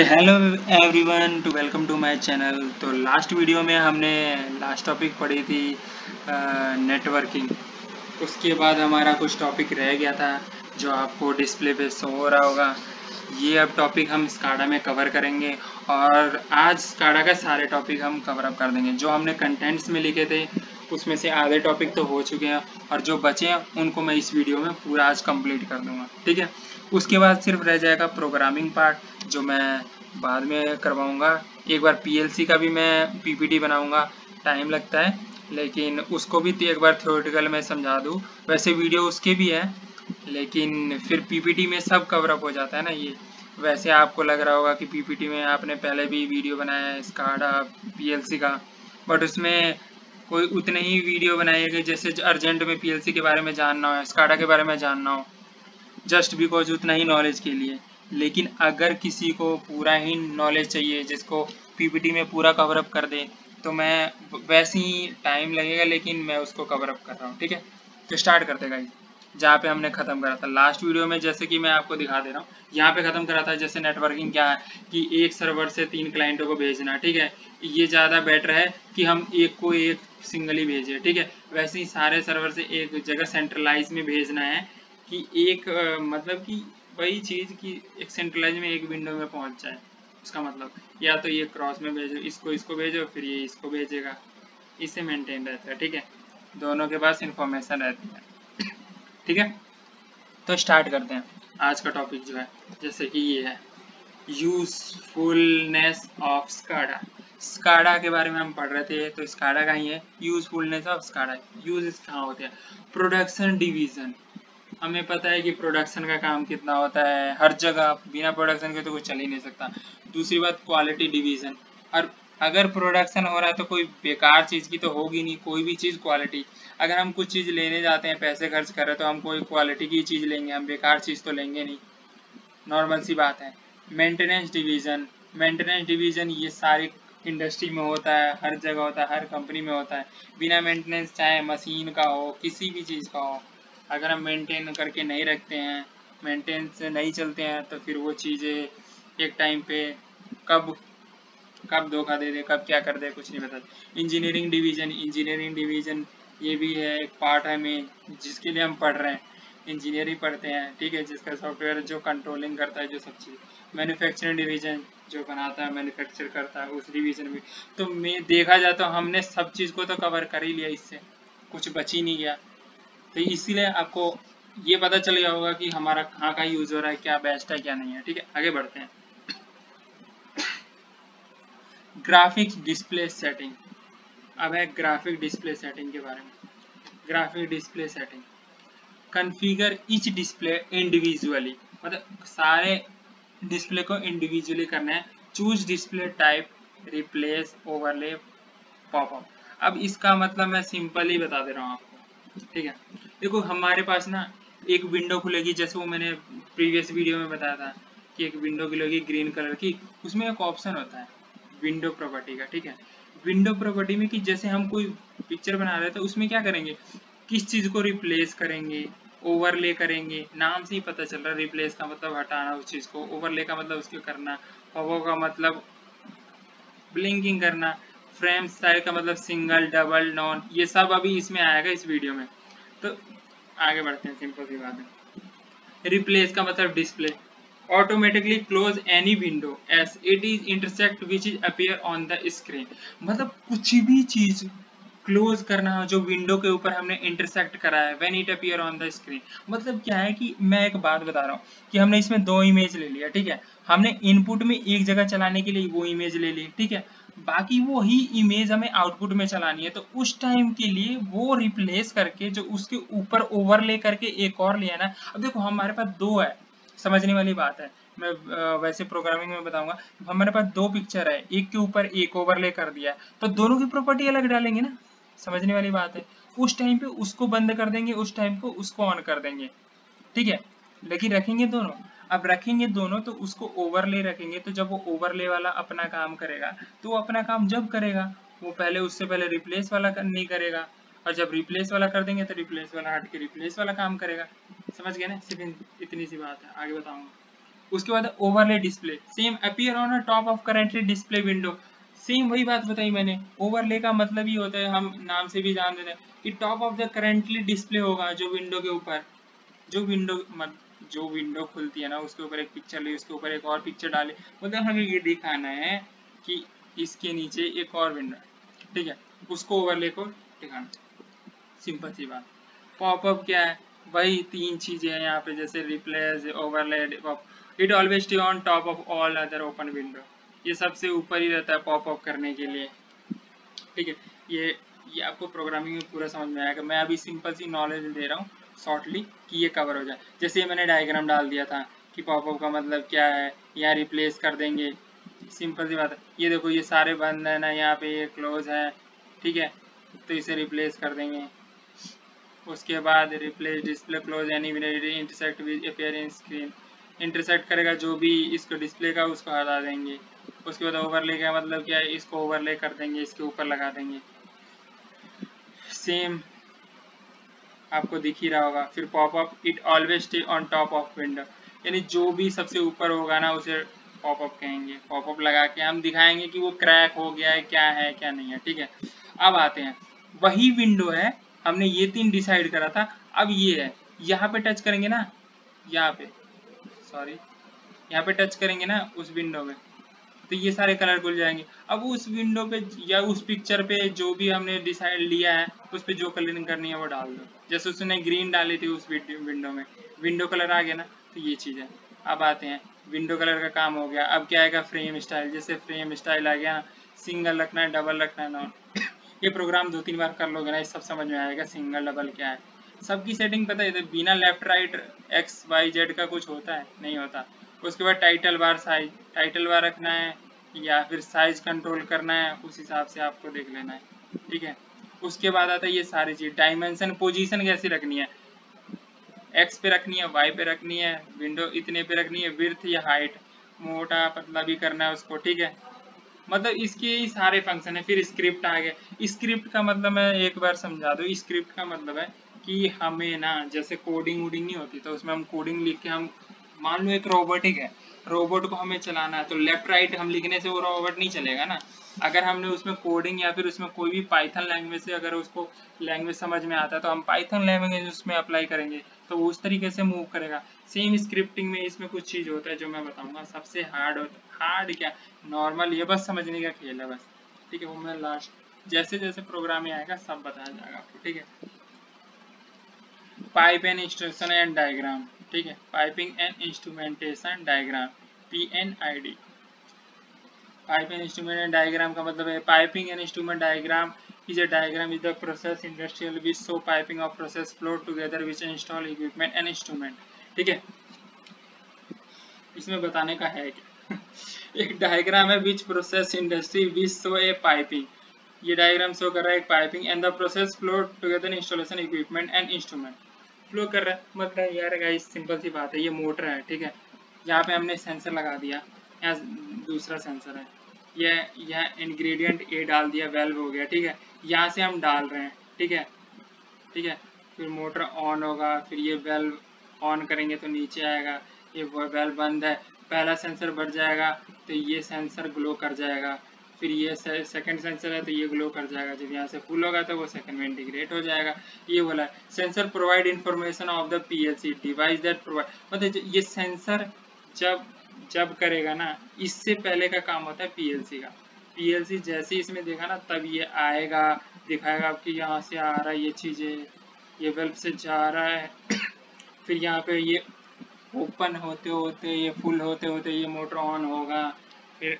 Hello everyone to welcome to my channel. तो last video में हमने लास्ट टॉपिक पढ़ी थी नेटवर्किंग। उसके बाद हमारा कुछ टॉपिक रह गया था जो आपको डिस्प्ले पे शो हो रहा होगा। ये अब टॉपिक हम स्काडा में कवर करेंगे और आज स्काडा का सारे टॉपिक हम कवर अप कर देंगे। जो हमने कंटेंट्स में लिखे थे उसमें से आधे टॉपिक तो हो चुके हैं और जो बचे हैं उनको मैं इस वीडियो में पूरा आज कंप्लीट कर दूंगा, ठीक है। उसके बाद सिर्फ रह जाएगा प्रोग्रामिंग पार्ट जो मैं बाद में करवाऊंगा। एक बार पीएलसी का भी मैं पीपीटी बनाऊंगा, टाइम लगता है लेकिन उसको भी एक बार थ्योरेटिकल में समझा दूँ। वैसे वीडियो उसके भी है लेकिन फिर पीपीटी में सब कवर अप हो जाता है ना। ये वैसे आपको लग रहा होगा कि पीपीटी में आपने पहले भी वीडियो बनाया है स्काडा पीएलसी का, बट उसमें कोई उतने ही वीडियो बनाएगा जैसे अर्जेंट में पीएलसी के बारे में जानना हो, स्काडा के बारे में जानना हो, जस्ट बिकॉज उतना ही नॉलेज के लिए। लेकिन अगर किसी को पूरा ही नॉलेज चाहिए जिसको पीपीटी में पूरा कवर अप कर दे तो मैं वैसे ही टाइम लगेगा लेकिन मैं उसको कवर अप कर रहा हूँ, ठीक है। तो स्टार्ट करते गाइस जहाँ पे हमने खत्म करा था लास्ट वीडियो में। जैसे कि मैं आपको दिखा दे रहा हूँ, यहाँ पे खत्म करा था जैसे नेटवर्किंग क्या है कि एक सर्वर से 3 क्लाइंटों को भेजना, ठीक है। ये ज़्यादा बेटर है कि हम एक को एक सिंगली भेजें, ठीक है। वैसे ही सारे सर्वर से एक जगह सेंट्रलाइज में भेजना है कि एक मतलब कि वही चीज़ कि एक सेंट्रलाइज में एक विंडो में पहुंच जाए। उसका मतलब या तो ये क्रॉस में भेजो, इसको भेजो, फिर ये इसको भेजेगा, इससे मेंटेन रहता है, ठीक है। दोनों के पास इंफॉर्मेशन रहती है, ठीक है। तो स्टार्ट करते हैं आज का टॉपिक जो है, जैसे कि ये है यूजफुलनेस ऑफ स्काडा। स्काडा के बारे में हम पढ़ रहे थे तो स्काडा का ही है यूजफुलनेस ऑफ स्काडा। यूज कहाँ होते हैं? Production division. हमें पता है कि प्रोडक्शन का काम कितना होता है, हर जगह बिना प्रोडक्शन के तो कुछ चल ही नहीं सकता। दूसरी बात क्वालिटी डिवीजन, और अगर प्रोडक्शन हो रहा है तो कोई बेकार चीज़ की तो होगी नहीं, कोई भी चीज़ क्वालिटी। अगर हम कुछ चीज़ लेने जाते हैं, पैसे खर्च कर रहे हैं तो हम कोई क्वालिटी की चीज़ लेंगे, हम बेकार चीज़ तो लेंगे नहीं, नॉर्मल सी बात है। मेंटेनेंस डिवीजन, मेंटेनेंस डिवीजन ये सारी इंडस्ट्री में होता है, हर जगह होता है, हर कंपनी में होता है। बिना मेंटेनेंस चाहे मशीन का हो, किसी भी चीज़ का हो, अगर हम मेंटेन करके नहीं रखते हैं, मेंटेन से नहीं चलते हैं तो फिर वो चीज़ें एक टाइम पे कब कब धोखा दे दे, कब क्या कर दे, कुछ नहीं पता। इंजीनियरिंग डिवीजन, इंजीनियरिंग डिवीजन ये भी है एक पार्ट है में जिसके लिए हम पढ़ रहे हैं, इंजीनियरिंग पढ़ते हैं, ठीक है। जिसका सॉफ्टवेयर जो कंट्रोलिंग करता है जो सब चीज़। मैन्युफैक्चरिंग डिवीजन जो बनाता है, मैन्युफैक्चर करता है, उस डिवीजन में तो मैं देखा जाए तो हमने सब चीज़ को तो कवर कर ही लिया, इससे कुछ बच ही नहीं गया। तो इसीलिए आपको ये पता चल गया होगा कि हमारा कहाँ का यूज हो रहा है, क्या बेस्ट है क्या नहीं है, ठीक है। आगे बढ़ते हैं। Graphics display setting. अब है ग्राफिक डिस्प्ले सेटिंग के बारे में। Graphic display setting, configure each display individually, मतलब सारे डिस्प्ले को इंडिविजुअली करना है। Choose display type, replace, overlay, popup. अब इसका मतलब मैं सिंपल ही बता दे रहा हूँ आपको, ठीक है। देखो हमारे पास ना एक विंडो खुलेगी, जैसे वो मैंने प्रीवियस वीडियो में बताया था कि एक विंडो खुलेगी ग्रीन कलर की। उसमें एक ऑप्शन होता है विंडो प्रॉपर्टी का, ठीक है। विंडो प्रॉपर्टी में कि जैसे हम कोई पिक्चर बना रहे हैं तो उसमें क्या करेंगे, किस चीज़ को रिप्लेस करेंगे, ओवरले करेंगे। नाम से ही पता चल रहा है, रिप्लेस का मतलब हटाना उस चीज़ को, ओवरले का मतलब उसको करना, पॉपअप का मतलब ब्लिंकिंग करना, फ्रेम साइज का मतलब सिंगल, डबल, नॉन, ये सब अभी इसमें आएगा इस वीडियो में। तो आगे बढ़ते हैं, सिंपल सी बात है। रिप्लेस का मतलब display automatically close any window S it is intersect which is appear on the screen. मतलब कुछ भी चीज क्लोज करना जो विंडो के ऊपर हमने इंटरसेक्ट करा है, when it appear on the screen. मतलब क्या है कि मैं एक बात बता रहा हूँ कि हमने इसमें 2 इमेज ले लिया, ठीक है। हमने इनपुट में एक जगह चलाने के लिए वो इमेज ले ली, ठीक है। बाकी वो ही इमेज हमें आउटपुट में चलानी है, तो उस टाइम के लिए वो रिप्लेस करके जो उसके ऊपर ओवरले करके एक और लिया ना। अब देखो हमारे पास 2 है, समझने वाली बात है। मैं वैसे प्रोग्रामिंग में बताऊंगा। हमारे पास 2 पिक्चर है, एक के ऊपर एक ओवरले कर दिया तो दोनों की प्रॉपर्टी अलग डालेंगे ना, समझने वाली बात है। उस टाइम पे उसको बंद कर देंगे, उस टाइम को उसको ऑन कर देंगे, ठीक है। लेकिन रखेंगे दोनों। अब रखेंगे दोनों तो उसको ओवरले रखेंगे, तो जब वो ओवरले वाला अपना काम करेगा तो वो अपना काम जब करेगा, वो पहले उससे पहले रिप्लेस वाला नहीं करेगा, और जब रिप्लेस वाला कर देंगे तो रिप्लेस वाला हट के रिप्लेस वाला काम करेगा। समझ गए ना, सिर्फ इतनी सी बात है, आगे बताऊंगा। उसके बाद overlay display, same appear on a top of currently display window. Same वही बात बताई मैंने, ओवरले का मतलब ही होता है, हम नाम से भी जान देते हैं कि top of the currently display होगा जो विंडो के ऊपर, जो विंडो खुलती है ना उसके ऊपर एक पिक्चर ली, उसके ऊपर एक और पिक्चर डाले, मतलब हमें ये दिखाना है कि इसके नीचे एक और विंडो है, ठीक है, उसको ओवरले को दिखाना, सिंपल सी बात। पॉपअप क्या है, वही तीन चीजें हैं यहाँ पे, जैसे replace, overlay, it always stay on top of all other open window, ये सबसे ऊपर ही रहता है पॉपअप करने के लिए, ठीक है। ये आपको प्रोग्रामिंग में पूरा समझ में आएगा, मैं अभी सिंपल सी नॉलेज दे रहा हूँ शॉर्टली कि ये कवर हो जाए। जैसे मैंने डायग्राम डाल दिया था कि पॉपअप का मतलब क्या है, यहाँ रिप्लेस कर देंगे, सिंपल सी बात है। ये देखो ये सारे बंद है ना, यहाँ पे ये क्लोज है, ठीक है, तो इसे रिप्लेस कर देंगे। उसके बाद replace display close any intersect with appear in screen, intersect करेगा जो भी इसको डिस्प्ले का उसको हटा देंगे। उसके बाद ओवरले का मतलब क्या है, इसको ओवरले कर देंगे, इसके ऊपर लगा देंगे, सेम आपको दिख ही रहा होगा। फिर popup, it always stay on top of window, यानी जो भी सबसे ऊपर होगा ना उसे पॉपअप कहेंगे। पॉपअप लगा के हम दिखाएंगे कि वो क्रैक हो गया है क्या नहीं है, ठीक है। अब आते हैं, वही विंडो है, हमने ये तीन डिसाइड करा था, अब ये है, यहाँ पे टच करेंगे ना, यहाँ पे सॉरी यहाँ पे टच करेंगे ना उस विंडो में, तो ये सारे कलर खुल जाएंगे। अब उस विंडो पे या उस पिक्चर पे जो भी हमने डिसाइड लिया है उस पे जो कलरिंग करनी है वो डाल दो, जैसे उसने ग्रीन डाली थी उस विंडो में, विंडो कलर आ गया ना, तो ये चीज़ है। अब आते हैं, विंडो कलर का काम हो गया, अब क्या आएगा, फ्रेम स्टाइल, जैसे फ्रेम स्टाइल आ गया, सिंगल रखना है, डबल रखना है, नॉन ये प्रोग्राम 2-3 बार कर लोगे ना, ये सब समझ में आएगा सिंगल डबल क्या है, सबकी सेटिंग पता है, तो बिना left right X Y Z का कुछ होता है, नहीं होता। उसके बाद title bar size, title bar रखना है या फिर साइज कंट्रोल करना है, उस हिसाब से आपको देख लेना है, ठीक है। उसके बाद आता है ये सारी चीज, डायमेंशन, पोजीशन कैसी रखनी है, एक्स पे रखनी है, वाई पे रखनी है, विंडो इतने पे रखनी है, विड्थ या हाइट, मोटा पतला भी करना है उसको, ठीक है। मतलब इसके ही सारे फंक्शन है। फिर स्क्रिप्ट आ गया, स्क्रिप्ट का मतलब मैं एक बार समझा दूँ, स्क्रिप्ट का मतलब है कि हमें ना, जैसे कोडिंग वोडिंग नहीं होती तो उसमें हम कोडिंग लिख के, हम मान लो एक रोबोटिक है, रोबोट को हमें चलाना है, तो लेफ्ट राइट हम लिखने से वो रोबोट नहीं चलेगा ना। अगर हमने उसमें कोडिंग या फिर उसमें कोई भी पाइथन लैंग्वेज से अगर उसको लैंग्वेज समझ में आता है तो हम पाइथन लैंग्वेज उसमें अप्लाई करेंगे तो वो उस तरीके से मूव करेगा। सेम स्क्रिप्टिंग में इसमें कुछ चीज़ होता है जो मैं बताऊंगा, सबसे हार्ड होता, हार्ड क्या, नॉर्मल, ये बस समझने का खेल है बस, ठीक है। वो मैं लास्ट जैसे जैसे प्रोग्राम में आएगा सब बताया जाएगा आपको, ठीक है। Pipe and instrumentation and diagram, ठीक है, piping and instrumentation diagram, PNID। Pipe and instrument and diagram का मतलब है, piping and instrument diagram is a diagram is the process industrial which show piping of process flow together which install equipment and instrument, ठीक है। इसमें बताने का है क्या एक डायग्राम है which process industry which show A piping, ये डायग्राम शो कर रहा है एक piping and the process flow together installation equipment and instrument, flow कर रहा है मतलब यार गाइस सिंपल सी बात है, ये मोटर है, ठीक है, यहाँ पे हमने सेंसर लगा दिया, यहाँ दूसरा सेंसर है, यह इंग्रेडिएंट ए डाल दिया, वेल्व हो गया, ठीक है, यहाँ से हम डाल रहे हैं, ठीक है, ठीक है। फिर मोटर ऑन होगा, फिर ये वेल्व ऑन करेंगे तो नीचे आएगा, ये वेल्व बंद है, पहला सेंसर बढ़ जाएगा तो ये सेंसर ग्लो कर जाएगा, फिर ये सेकंड सेंसर है तो ये ग्लो कर जाएगा, जब यहाँ से फुल होगा तो वो सेकंड में इंटीग्रेट हो जाएगा। ये बोला sensor provide information of the PLC device that provide, मतलब ये सेंसर जब जब करेगा ना, इससे पहले का काम होता है PLC का, PLC जैसे इसमें देखा ना तब ये आएगा, दिखाएगा आपकी यहाँ से आ रहा है ये चीज़ें, ये वेल्व से जा रहा है फिर यहाँ पे ये ओपन होते होते, ये फुल होते होते ये मोटर ऑन होगा, फिर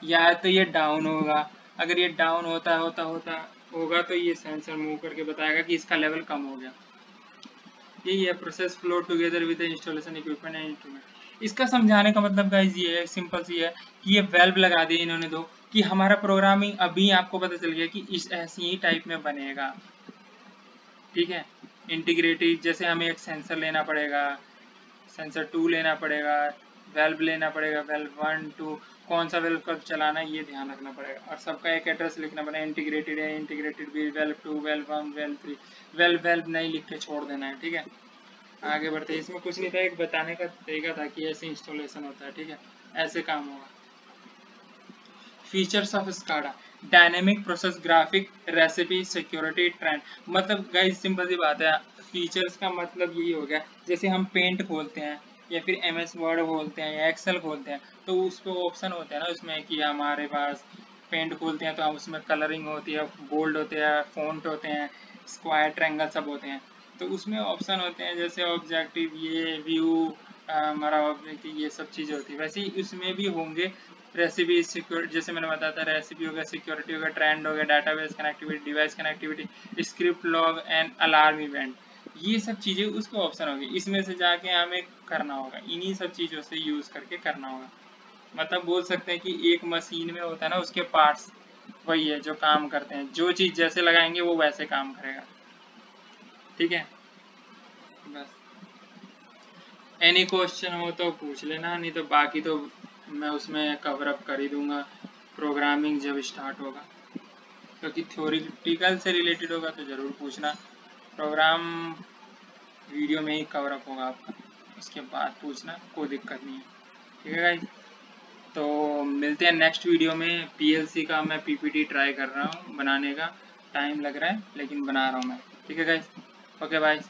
या तो ये डाउन होगा, अगर ये डाउन होता होता होता होगा तो ये सेंसर मूव करके बताएगा कि इसका लेवल कम हो गया। यही है process flow together with installation equipment and instrument. इसका समझाने का मतलब गाइस ये है, सिंपल सी है कि ये वेल्व लगा दिए इन्होंने दो, कि हमारा प्रोग्रामिंग अभी आपको पता चल गया कि इस ऐसी ही टाइप में बनेगा, ठीक है। इंटीग्रेटेड, जैसे हमें एक सेंसर लेना पड़ेगा, सेंसर 2 लेना पड़ेगा, वेल्व लेना पड़ेगा, वेल्व 1 2, कौन सा वेल्व कब चलाना है ये ध्यान रखना पड़ेगा, और सबका एक एड्रेस लिखना पड़ेगा, इंटीग्रेटेड है, इंटीग्रेटेड भी, वेल्व 2, वेल्व 1, वेल्व 3, वेल्व नहीं लिख के छोड़ देना है, ठीक है। आगे बढ़ते हैं। इसमें कुछ नहीं था, एक बताने का तरीका था कि ऐसे इंस्टॉलेशन होता है, ठीक है, ऐसे काम होगा। Features of SCADA, dynamic process graphic recipe security trend. मतलब गाइस सिंपल सी बात है, फीचर्स का मतलब यही हो गया, जैसे हम पेंट खोलते हैं या फिर MS वर्ड खोलते हैं या एक्सेल खोलते हैं, तो उस पर ऑप्शन होते हैं ना उसमें कि हमारे पास पेंट खोलते हैं तो हम उसमें कलरिंग होती है, बोल्ड होते हैं, फॉन्ट होते हैं, स्क्वायर ट्रायंगल सब होते हैं। तो उसमें ऑप्शन होते हैं जैसे ऑब्जेक्टिव, ये व्यू, हमारा ऑब्जेक्टिव, ये सब चीज़ें होती है। वैसे ही उसमें भी होंगे। रेसिपी सिक्योर, जैसे मैंने बताया था, रेसिपी हो गया, सिक्योरिटी हो गया, ट्रेंड हो गया, database connectivity, device connectivity, script log and alarm event, ये सब चीज़ें उसको ऑप्शन होगी। इसमें से जाके हमें करना होगा, इन्हीं सब चीज़ों से यूज़ करके करना होगा। मतलब बोल सकते हैं कि एक मशीन में होता है ना, उसके पार्ट्स वही है जो काम करते हैं, जो चीज़ जैसे लगाएंगे वो वैसे काम करेगा। ठीक है, बस एनी क्वेश्चन हो तो पूछ लेना, नहीं तो बाकी तो मैं उसमें कवर अप कर ही दूंगा प्रोग्रामिंग जब स्टार्ट होगा, क्योंकि थ्योरेटिकल से रिलेटेड होगा तो ज़रूर पूछना। प्रोग्राम वीडियो में ही कवर अप होगा आपका, उसके बाद पूछना, कोई दिक्कत नहीं है। ठीक है गाइस, तो मिलते हैं नेक्स्ट वीडियो में। PLC का मैं PPT ट्राई कर रहा हूँ बनाने का, टाइम लग रहा है लेकिन बना रहा हूँ मैं। ठीक है गाइस, ओके बाय।